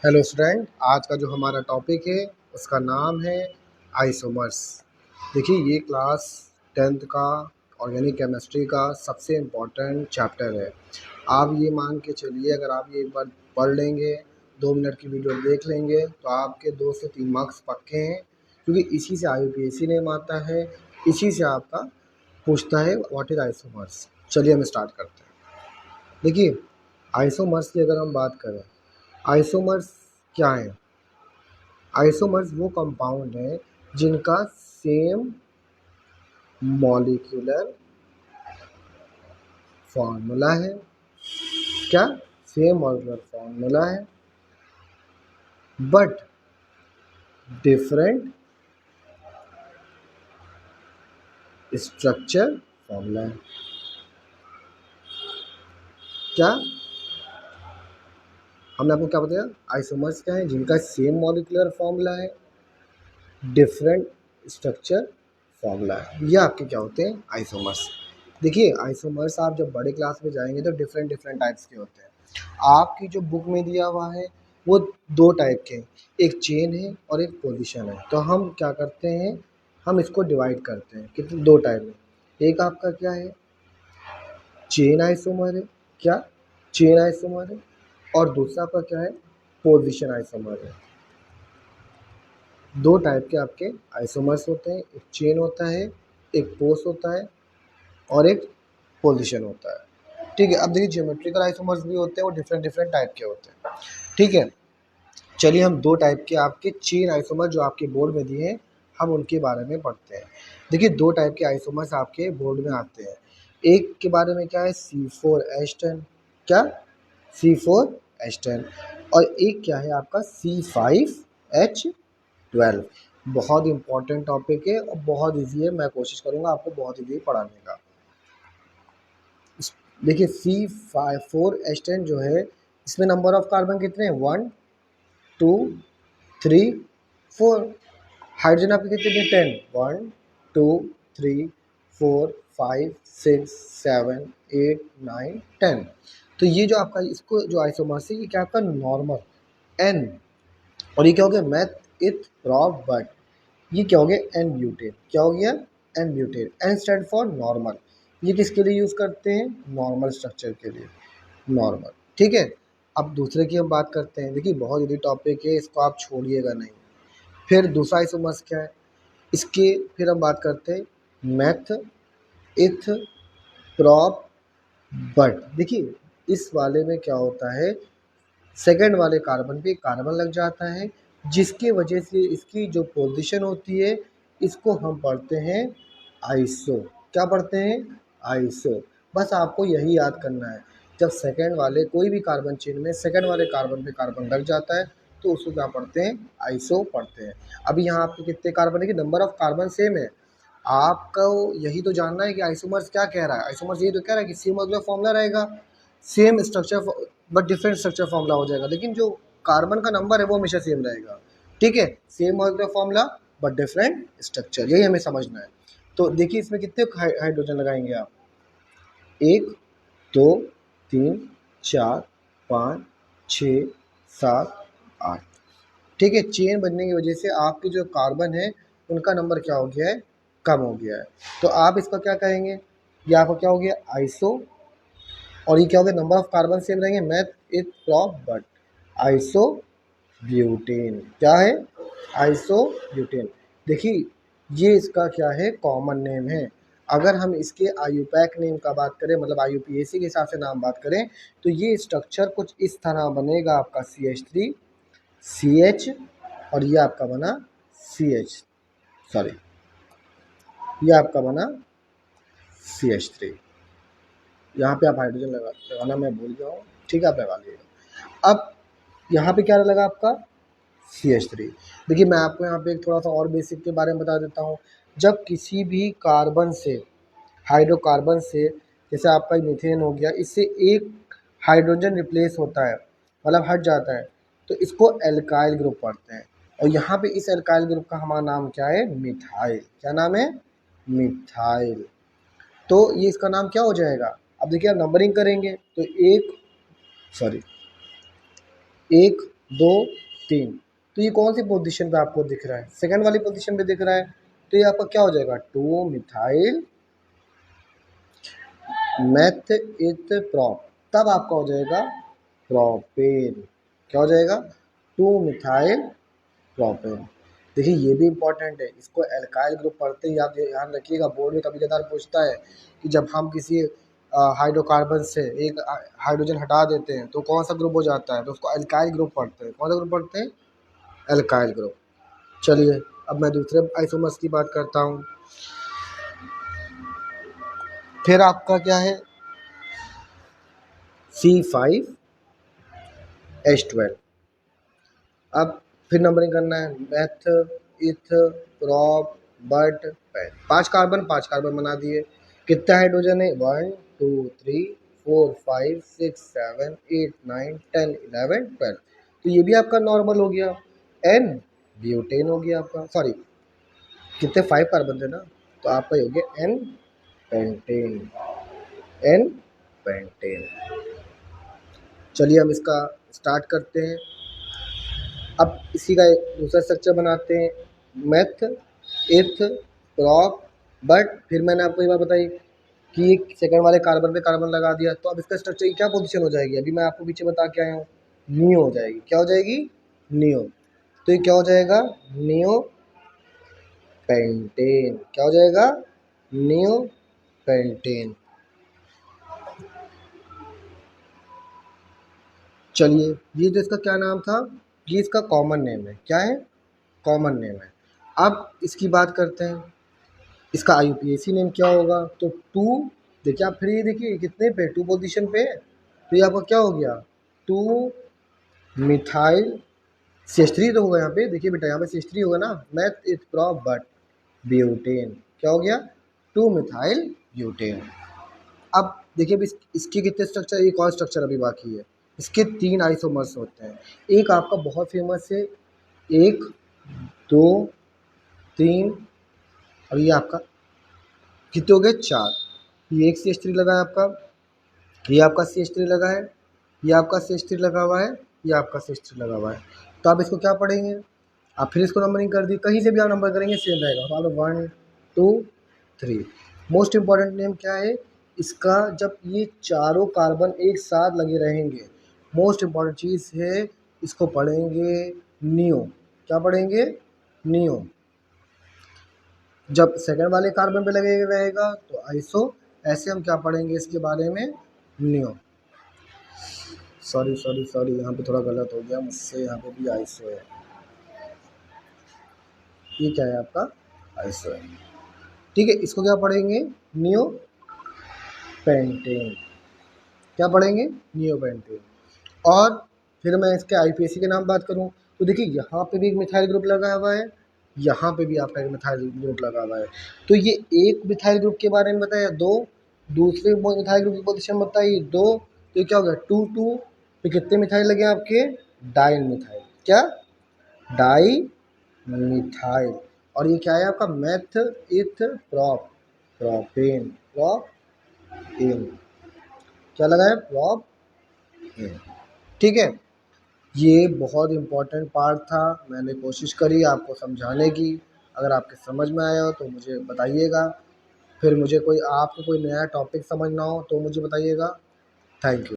Hello student, आज का जो हमारा टॉपिक है उसका नाम है आइसोमर्स। देखिए, ये क्लास 10th का ऑर्गेनिक केमिस्ट्री का सबसे इम्पोर्टेंट चैप्टर है। आप ये मान के चलिए, अगर आप ये एक बार पढ़ लेंगे, 2 मिनट की वीडियो देख लेंगे तो आपके 2 से 3 मार्क्स पक्के हैं, क्योंकि इसी से IUPAC नेम आता है, इसी से आपका पूछता है व्हाट इज आइसोमर्स। चलिए हम स्टार्ट करते हैं। देखिए, आइसोमर्स की अगर हम बात करें, आइसोमर्स क्या है? आइसोमर्स वो कंपाउंड है जिनका सेम मॉलिक्यूलर फॉर्मूला है। क्या? सेम मॉलिक्यूलर फॉर्मूला है, बट डिफरेंट स्ट्रक्चर फॉर्मूला है। क्या हमने आपको क्या बताया? आइसोमर्स क्या है? जिनका सेम मॉलिक्यूलर फॉर्मूला है, डिफरेंट स्ट्रक्चर फॉर्मूला है। ये आपके क्या होते हैं? आइसोमर्स। देखिए, आइसोमर्स आप जब बड़े क्लास में जाएंगे तो डिफरेंट डिफरेंट टाइप्स के होते हैं। आपकी जो बुक में दिया हुआ है वो 2 टाइप के हैं, एक चेन है और एक पोजीशन है। तो हम क्या करते हैं, हम इसको डिवाइड करते हैं कितने 2 टाइप में। एक आपका क्या है? चेन आइसोमर है। क्या? चेन आइसोमर है। और दूसरा आपका क्या है? पोजीशन आइसोमर है। 2 टाइप के आपके आइसोमर्स होते हैं, एक चेन होता है, एक पोस होता है और एक पोजीशन होता है। ठीक है, अब देखिए ज्योमेट्रिकल आइसोमर्स भी होते हैं, वो डिफरेंट डिफरेंट टाइप के होते हैं। ठीक है, चलिए हम 2 टाइप के आपके चेन आइसोमर जो आपके बोर्ड में दिए हैं, हम उनके बारे में पढ़ते हैं। देखिए, 2 टाइप के आइसोमर्स आपके बोर्ड में आते हैं। एक के बारे में क्या है? C4H10। क्या? C4H10। और एक क्या है आपका? C5H12। बहुत इंपॉर्टेंट टॉपिक है और बहुत ईजी है, मैं कोशिश करूँगा आपको बहुत ईजी पढ़ाने का। देखिए, C4H10 जो है, इसमें नंबर ऑफ कार्बन कितने हैं? 1 2 3 4। हाइड्रोजन आपके कितने हैं? 10। 1 2 3 4 5 6 7 8 9 10। तो ये जो आपका इसको जो आइसोमर्स है, ये क्या आपका नॉर्मल N, और ये क्या हो गया? मैथ इथ प्रॉप बट। ये क्या हो गया? N butane. क्या हो गया? N butane. N stand for normal. ये किसके लिए यूज़ करते हैं? नॉर्मल स्ट्रक्चर के लिए, नॉर्मल। ठीक है, अब दूसरे की हम बात करते हैं। देखिए, बहुत जल्दी टॉपिक है, इसको आप छोड़िएगा नहीं। फिर दूसरा आइसोमर्स क्या है इसके? फिर हम बात करते हैं मैथ इथ प्रॉप बट। देखिए, इस वाले में क्या होता है, सेकंड वाले कार्बन पे कार्बन लग जाता है, जिसकी वजह से इसकी जो पोजीशन होती है, इसको हम पढ़ते हैं आइसो। क्या पढ़ते हैं? आइसो। बस आपको यही याद करना है, जब सेकंड वाले कोई भी कार्बन चेन में सेकंड वाले कार्बन पे कार्बन लग जाता है तो उसको क्या पढ़ते हैं? आइसो पढ़ते हैं। अभी यहाँ आपके कितने कार्बन है कि नंबर ऑफ कार्बन सेम है, आपको यही तो जानना है कि आइसोमर्स क्या कह रहा है। आइसोमर्स ये तो कह रहा है कि सेम मॉलिक्यूलर फॉर्मूला रहेगा, same structure but different structure formula हो जाएगा, लेकिन जो कार्बन का नंबर है वो हमेशा सेम रहेगा। ठीक है, same molecular formula but different structure, यही हमें समझना है। तो देखिए, इसमें कितने हाइड्रोजन लगाएंगे आप? 1 2 3 4 5 6 7 8। ठीक है, चेन बनने की वजह से आपके जो कार्बन है उनका नंबर क्या हो गया है? कम हो गया है। तो आप इसका क्या कहेंगे? ये आपका क्या हो गया? आइसो। और ये क्या हो गया? नंबर ऑफ कार्बन सेम रहेंगे, मैथ इथ प्रॉप बट। Iso butane. क्या है? Iso butane. देखिए, ये इसका क्या है? कॉमन नेम है। अगर हम इसके आयुपैक नेम का बात करें, मतलब IUPAC के हिसाब से नाम बात करें, तो ये स्ट्रक्चर कुछ इस तरह बनेगा आपका CH3 CH, और ये आपका बना CH, सॉरी, ये आपका बना CH3। यहाँ पे आप हाइड्रोजन लगाना मैं भूल गया हूँ। ठीक है, आप लगा लीजिएगा। अब यहाँ पे क्या लगा आपका? CH3। देखिए, मैं आपको यहाँ पे एक थोड़ा सा और बेसिक के बारे में बता देता हूँ। जब किसी भी कार्बन से, हाइड्रोकार्बन से, जैसे आपका मीथेन हो गया, इससे एक हाइड्रोजन रिप्लेस होता है, मतलब हट जाता है, तो इसको एल्काइल ग्रुप पढ़ते हैं। और यहाँ पे इस एल्काइल ग्रुप का हमारा नाम क्या है? मिथाइल। क्या नाम है? मिथाइल। तो ये इसका नाम क्या हो जाएगा? अब देखिए, आप नंबरिंग करेंगे तो 1 2 2 3। तो ये कौन सी पोजीशन पे आपको दिख रहा है? सेकंड वाली पोजीशन पे दिख रहा है। तो ये आपका क्या हो जाएगा? 2 मिथाइल मेथ इथ प्रॉप, तब आपका हो जाएगा प्रोपेन। क्या हो जाएगा? 2 मिथाइल प्रोपेन। देखिए ये भी इंपॉर्टेंट है, इसको एल्काइल ग्रुप पढ़ते ही आप ध्यान रखिएगा, बोर्ड में कभी कदार पूछता है कि जब हम किसी हाइड्रोकार्बन से एक हाइड्रोजन हटा देते हैं तो कौन सा ग्रुप हो जाता है? तो उसको एल्काइल ग्रुप पढ़ते हैं। कौन सा ग्रुप पढ़ते हैं? Alkyl group. चलिए अब मैं दूसरे आइसोमर्स की बात करता हूँ। फिर आपका क्या है? C5H12। अब फिर नंबरिंग करना है, मेथ इथ प्रॉप बट पैन। 5 कार्बन बना दिए। कितने हाइड्रोजन है? 1 2 3 4 5 6 7 8 9 10 11 12। तो ये भी आपका नॉर्मल हो गया। एन ब्यूटेन हो गया आपका, सॉरी कितने 5 कार्बन थे ना, तो आपका हो गया एन पेंटेन। N pentane. चलिए हम इसका स्टार्ट करते हैं। अब इसी का एक दूसरा स्ट्रक्चर बनाते हैं, मेथ इथ प्रॉप बट। फिर मैंने आपको ये बात बताई कि एक सेकंड वाले कार्बन पे कार्बन लगा दिया, तो अब इसका स्ट्रक्चर की क्या पोजीशन हो जाएगी? अभी मैं आपको पीछे बता के आया हूँ, नियो हो जाएगी। क्या हो जाएगी? नियो। तो ये क्या हो जाएगा? Neo pentane. क्या हो जाएगा? Neo pentane. चलिए ये तो इसका क्या नाम था? ये इसका कॉमन नेम है। क्या है? कॉमन नेम है। अब इसकी बात करते हैं, इसका IUPAC नेम क्या होगा? तो 2, देखिए आप फिर ये देखिए कितने पे, 2 पोजीशन पे है। तो ये आपका क्या हो गया? 2 मिथाइल CH3 तो होगा यहाँ पे, देखिए बेटा यहाँ पे CH3 होगा ना, मैथ इथ प्रॉप बट ब्यूटेन। क्या हो गया? 2 मिथाइल ब्यूटेन। अब देखिए इसके कितने स्ट्रक्चर, एक और स्ट्रक्चर अभी बाकी है। इसके 3 आइसोमर्स होते हैं। एक आपका बहुत फेमस है, 1 2 3, और ये आपका कितने हो गए? 4। ये एक CH3 लगा है आपका, ये आपका CH3 लगा है, ये आपका CH3 लगा हुआ है, ये आपका CH3 लगा हुआ है। तो आप इसको क्या पढ़ेंगे? आप फिर इसको नंबरिंग कर दी, कहीं से भी आप नंबर करेंगे सेम रहेगा। तो आप 1 2 3। मोस्ट इंपॉर्टेंट नेम क्या है इसका? जब ये चारों कार्बन एक साथ लगे रहेंगे, मोस्ट इंपॉर्टेंट चीज़ है, इसको पढ़ेंगे नियो। क्या पढ़ेंगे? नियो। जब सेकंड वाले कार्बन पे लगे रहेगा तो आइसो। ऐसे हम क्या पढ़ेंगे इसके बारे में? नियो। सॉरी यहाँ पे थोड़ा गलत हो गया मुझसे, यहाँ पे भी आइसो है। ये क्या है आपका? आइसो है। ठीक है, इसको क्या पढ़ेंगे? Neo pentane. क्या पढ़ेंगे? Neo pentane. और फिर मैं इसके IUPAC के नाम बात करूँ तो देखिए यहाँ पे भी एक मिथाइल ग्रुप लगा हुआ है, यहाँ पे भी आपका एक मिथाइल ग्रुप लगा हुआ है। तो ये एक मिथाइल ग्रुप के बारे में बताया 2, दूसरे मिथाइल ग्रुप की पोजीशन बताई 2। तो ये क्या हो गया? 2 2। तो कितने मिथाइल लगे आपके? Dimethyl. क्या? Dimethyl. और ये क्या है आपका? मेथ इथ प्रॉप प्रोपेन। प्रोपेन। क्या लगा है? प्रोपेन। ठीक है, ये बहुत इम्पोर्टेंट पार्ट था। मैंने कोशिश करी आपको समझाने की। अगर आपके समझ में आया हो तो मुझे बताइएगा। फिर मुझे कोई आपको कोई नया टॉपिक समझना हो तो मुझे बताइएगा। Thank you.